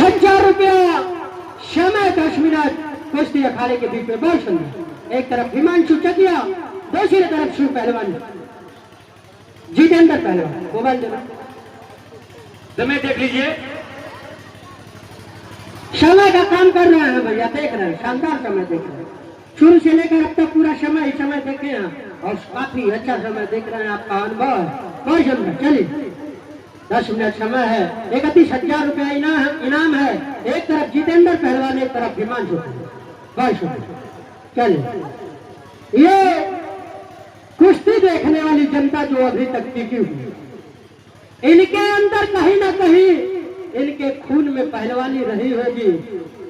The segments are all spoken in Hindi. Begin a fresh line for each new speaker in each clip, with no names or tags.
31,000 रुपया, समय 10 मिनट। कुश्ती अखाड़े के बीच में बहुत सुंदर, एक तरफ हिमांशु चकिया, दूसरी तरफ शिव पहलवान जितेंद्र पहलवान। मोबाइल देना,
समय देख लीजिए,
समय का काम कर रहे हैं भैया, देख रहे हैं, शानदार समय देख रहे हैं, शुरू से लेकर अब तक पूरा समय ही समय देखे हैं और काफी अच्छा समय देख रहे हैं। आपका अनुभव बहुत सुंदर। चलिए 10 मिनट समय है, 31,000 रुपया इनाम है। एक तरफ जितेंद्र पहलवान, एक तरफ हिमांशु बहुत सुंदर। चलिए ये कुश्ती देखने वाली जनता जो अभी तक टिकी हुई, इनके अंदर कहीं ना कहीं इनके खून में पहलवानी रही होगी,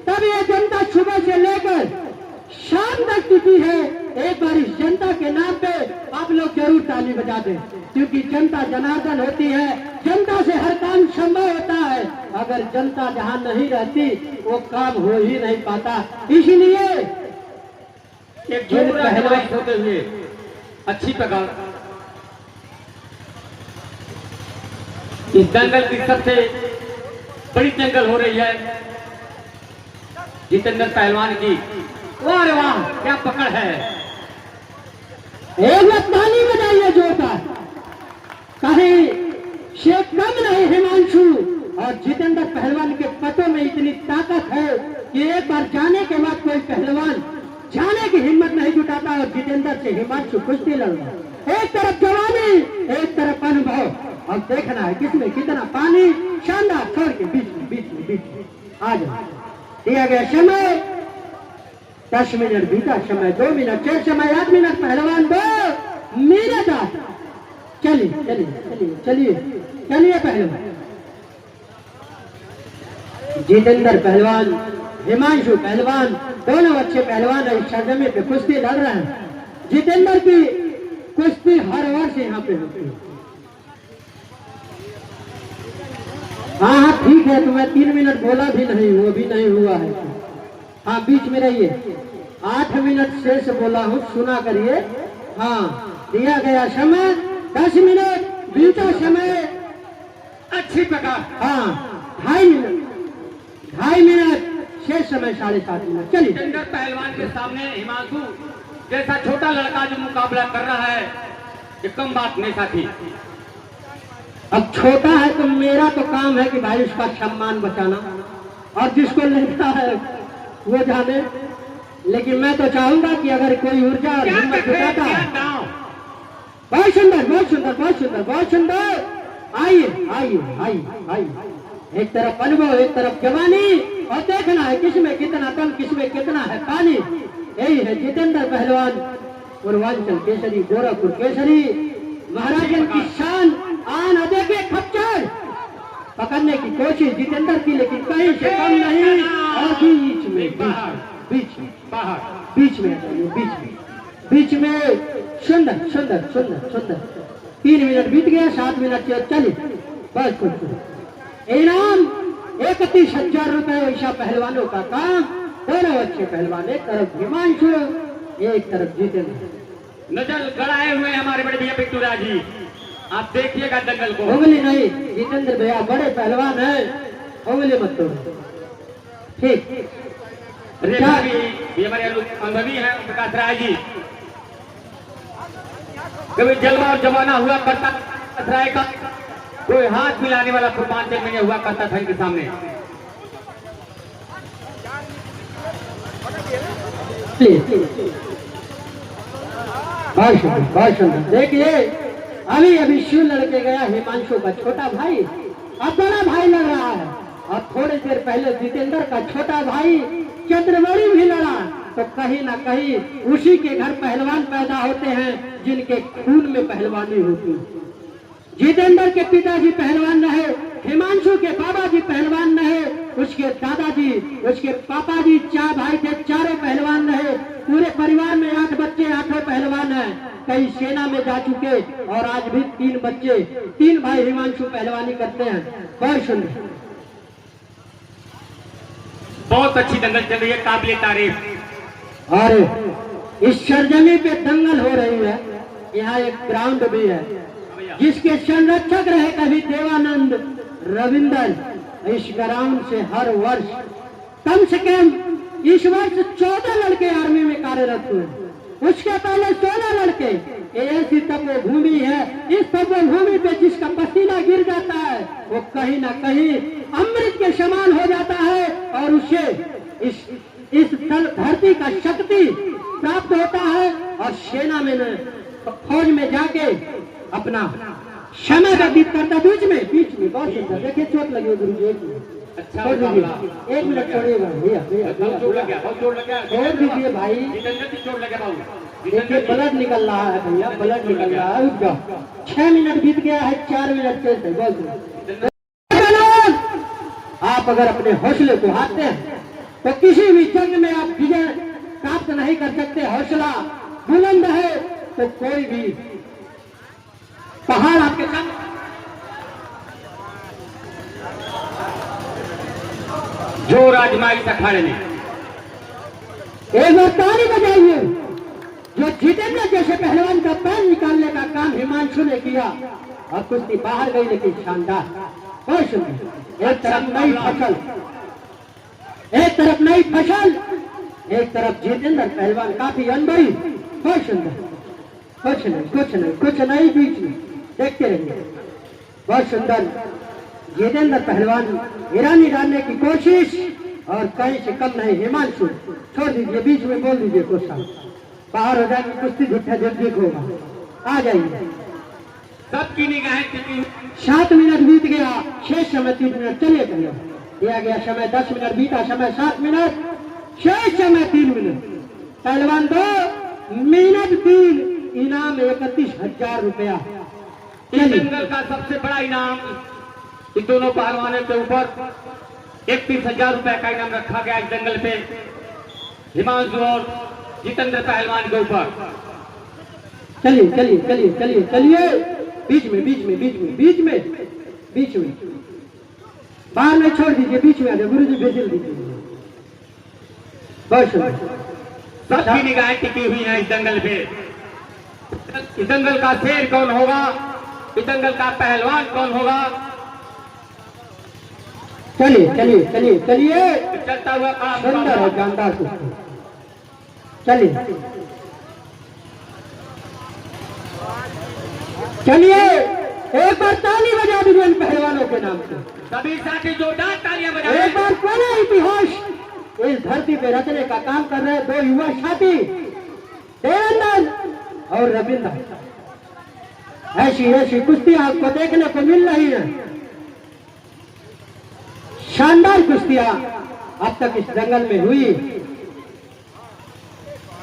तब ये जनता सुबह से लेकर शाम तक टिकी है। एक बार इस जनता के नाम पे आप लोग जरूर ताली बजा दें, क्योंकि जनता जनार्दन होती है, जनता से हर काम संभव होता है। अगर जनता जहां नहीं रहती वो काम हो ही नहीं पाता। इसलिए
एक पहलवान होते हुए अच्छी प्रकार इस दंगल की सबसे बड़ी दंगल हो रही है जितेंद्र पहलवान की। वाह वाह, क्या पकड़ है।
एक बार ताली बजाइए जोरदार, कहीं से कम नहीं हिमांशु और जितेंद्र पहलवान के पटों में इतनी ताकत है कि एक बार जाने के बाद कोई पहलवान जाने की हिम्मत नहीं जुटाता और जितेंद्र से हिमांशु कुश्ती लड़ रहा है। एक तरफ जवानी, एक तरफ अनुभव, और देखना है किसमें कितना पानी। शानदार, छोड़ के बीच में आ जाए। दिया गया समय 10 मिनट बीता, समय 2 मिनट, 6 समय 8 मिनट, पहलवान 2 मिनट। चलिए पहलवान जितेंद्र पहलवान, हिमांशु पहलवान, दोनों अच्छे पहलवान है। इस सरजमी पे कुश्ती लड़ रहे हैं। जितेंद्र की कुश्ती हर वर्ष यहाँ पे होती है। हाँ ठीक है, तो मैं 3 मिनट बोला भी नहीं, वो भी नहीं हुआ है। हाँ बीच में रहिए, 8 मिनट शेष बोला हूँ, सुना करिए। हाँ दिया गया समय 10 मिनट, बीता समय
अच्छी प्रकार।
हाँ 2.5 मिनट, शेष समय 7.5 मिनट। चलिए
जितेंद्र पहलवान के सामने हिमांशु जैसा छोटा लड़का जो मुकाबला कर रहा है, ये कम बात नहीं साथी।
अब छोटा है तो मेरा तो काम है कि भाई उसका सम्मान बचाना, और जिसको लेता है वो जाने। लेकिन मैं तो चाहूंगा कि अगर कोई ऊर्जा और हिम्मत जुटाता है। बहुत सुंदर, बहुत सुंदर, बहुत सुंदर, बहुत सुंदर। आइए। एक तरफ अनुभव, एक तरफ जवानी, और देखना है किसमें कितना दम, किसमें कितना है पानी। यही है जितेंद्र पहलवान, पूर्वांचल केसरी, गोरखपुर केसरी, महाराजन की शान। आन देखिए खच्चर पकड़ने की कोशिश जितेंद्र की, लेकिन कहीं से कम नहीं। और बीच में सुंदर। 3 मिनट बीत गया, 7 मिनट। चलिए बस कुछ इनाम 31,000 रुपए। ऐसा पहलवानों का काम। दोनों अच्छे पहलवान, एक तरफ हिमांशु, एक तरफ जितेंद्र।
नजर गड़ाए हुए हमारे बड़े भैया पिट्टू राज जी, आप देखिएगा दंगल को।
उंगली नहीं, जितेंद्र भैया बड़े पहलवान है, उंगली मत तोड़ो। ठीक
भी हमारे अनुभवी हैं प्रकाश राय जी। कभी जलवा और जमाना हुआ करता राय का, कोई हाथ मिलाने वाला पूर्वांचल में हुआ करता था इनके सामने।
बहुत सुंदर। देखिए अभी शिव लड़के गया हिमांशु का छोटा भाई, अब बड़ा भाई लड़ रहा है। और थोड़ी देर पहले जितेंद्र का छोटा भाई चंद्रमणि भी लड़ा। तो कहीं ना कहीं उसी के घर पहलवान पैदा होते हैं जिनके खून में पहलवानी होती है। जितेंद्र के पिताजी पहलवान रहे, हिमांशु के बाबा जी पहलवान रहे, उसके दादाजी, उसके पापा जी 4 भाई थे, चारों पहलवान रहे। पूरे परिवार में 8 बच्चे, 8 पहलवान हैं। कई सेना में जा चुके, और आज भी 3 बच्चे, 3 भाई हिमांशु पहलवानी करते हैं। बहुत सुंदर,
बहुत अच्छी दंगल चल रही है, काबिले तारीफ।
और इस सरजमी पे दंगल हो रही है। यहाँ एक ग्राउंड भी है जिसके संरक्षक रहे कभी देवानंद रविंदर, इस ग्राउंड से हर वर्ष कम से कम इस वर्ष 14 लड़के आर्मी में कार्यरत हुए। उसके पहले 16 लड़के। ये ऐसी तपोभूमि है, इस तपोभूमि पे जिसका पसीना गिर जाता है वो कहीं ना कहीं अमृत के समान हो जाता है और उसे इस धरती का शक्ति प्राप्त होता है और सेना में फौज में जाके अपना समय व्यतीत करता। बीच में बहुत सुंदर। देखिए चोट लगी है गुरु जी।
अच्छा
छोड़ दीजिए, 1 मिनट छोड़िएगा भैया भैया
चोट लग गया
छोड़ दीजिए भाई।
चोट लगे बाबू।
देखिए ब्लड निकल रहा है भैया, ब्लड निकल रहा है। रुक जाओ, 6 मिनट बीत गया है, 4 मिनट शेष है। बहुत आप अगर अपने हौसले को हारते हैं तो किसी भी जंग में आप विजय प्राप्त नहीं कर सकते। हौसला बुलंद है तो कोई भी पहाड़ आपके सामने।
जोर आजमाई अखाड़े में
एक बार ताली बजाइए। जो जितेंद्र जैसे पहलवान का पैर निकालने का काम हिमांशु ने किया और कुश्ती बाहर गई लेकिन शानदार। बहुत सुंदर। एक तरफ नई फसल, एक तरफ नई फसल, एक तरफ जितेंद्र पहलवान काफी अनुभवी। बहुत सुंदर। कुछ नहीं बीच में देखते रहिए। बहुत सुंदर। जितेंद्र पहलवान ईरानी डालने की कोशिश और कहीं से कम नहीं। हिमांशु छोड़ दीजिए, बीच में बोल दीजिए कुछ बाहर हो जाएगी कुश्ती झूठा जल्दी होगा। आ जाइए।
सबकी निगाहें
7 मिनट बीत गया, शेष समय 3 मिनट। चलिए पहले दिया गया समय 10 मिनट, बीता समय 7 मिनट, शेष समय 3 मिनट। पहलवान 2 मिनट 3, इनाम 31,000 रुपया।
इस दंगल का सबसे बड़ा इनाम इन दोनों पहलवानों के ऊपर 31,000 रुपए का इनाम रखा गया इस दंगल पे, हिमांशु और जितेंद्र पहलवान के ऊपर।
चलिए बीच में बाहर में छोड़ दीजिए, बीच में आ जाओ। गुरु जी भेज दीजिए।
सबकी निगाहें टिकी हुई है इस दंगल पे। इस दंगल का शेर कौन होगा, इस दंगल का पहलवान कौन होगा।
चलिए
चलता हुआ काम
सुंदर है, जानदार कुश्ती। चलिए एक बार ताली बजा दीजिए इन पहलवानों के नाम से।
सभी साथी जोरदार तालियां बजाएं।
एक बार पूरा इतिहास इस धरती पे रचने का काम कर रहे 2 युवा साथी देवेंद्र और रविंद्र। ऐसी कुश्ती आपको देखने को मिल रही है। शानदार कुश्तियां अब तक इस जंगल में हुई।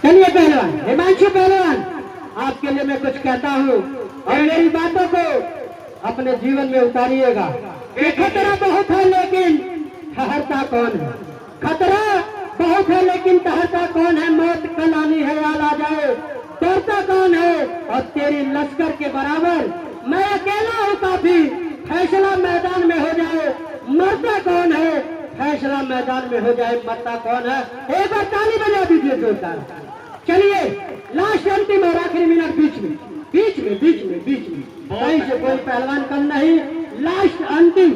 चलिए पहलवान हिमांशु पहलवान, आपके लिए मैं कुछ कहता हूँ और मेरी बातों को अपने जीवन में उतारिएगा। ये खतरा बहुत है लेकिन ठहरता कौन है। खतरा बहुत है लेकिन ठहरता कौन है। मौत कल आनी है याद आ जाए, डरता कौन है। और तेरी लश्कर के बराबर मैं अकेला हूँ काफी। फैसला मैदान में हो जाए, मरता कौन है। फैसला मैदान में हो जाए, मरता कौन है। एक बार ताली बजा दीजिए जोरदार। चलिए लास्ट अंतिम और आखिरी मिनट बीच में कहीं से कोई पहलवान कम नहीं। लास्ट अंतिम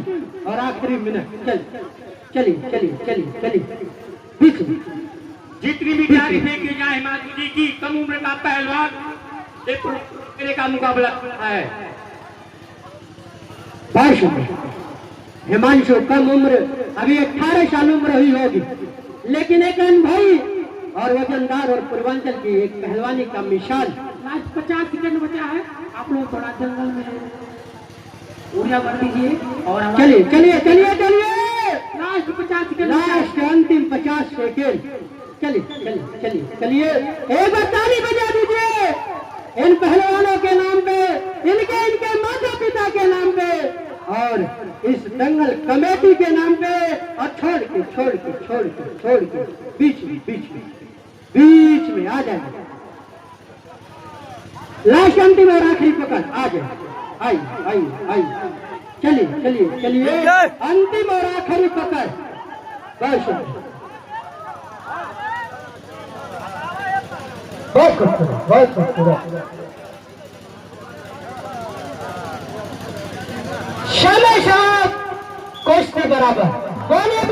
और आखिरी मिनट। चलिए बीच में
जितनी भी तारीफें की जाए हिमांशु जी की, कम उम्र का पहलवान एक मेरे का मुकाबला है।
हिमांशु कम उम्र, अभी 18 साल उम्र हुई होगी, लेकिन एक अनुभवी और वजनदार और पूर्वांचल की एक पहलवानी का मिसाल।
लास्ट 50 सेकंड बचा है। आप लोग थोड़ा जंगल में ऊर्जा कर दीजिए और
चलिए
लास्ट 50 सेकंड,
लास्ट अंतिम 50 सेकंड। चलिए एक बार ताली बजा दीजिए इन पहलवानों के नाम पे, इनके माता पिता के नाम पे और इस दंगल कमेटी के नाम पे। और छोड़ के बीच में आ जाए। लास्ट अंतिम और आखिरी पकड़ आ जाए। आई चलिए अंतिम और आखिरी पकड़। बहुत खूबसूरत। समय साहब को कुश्ती बराबर। बोलिए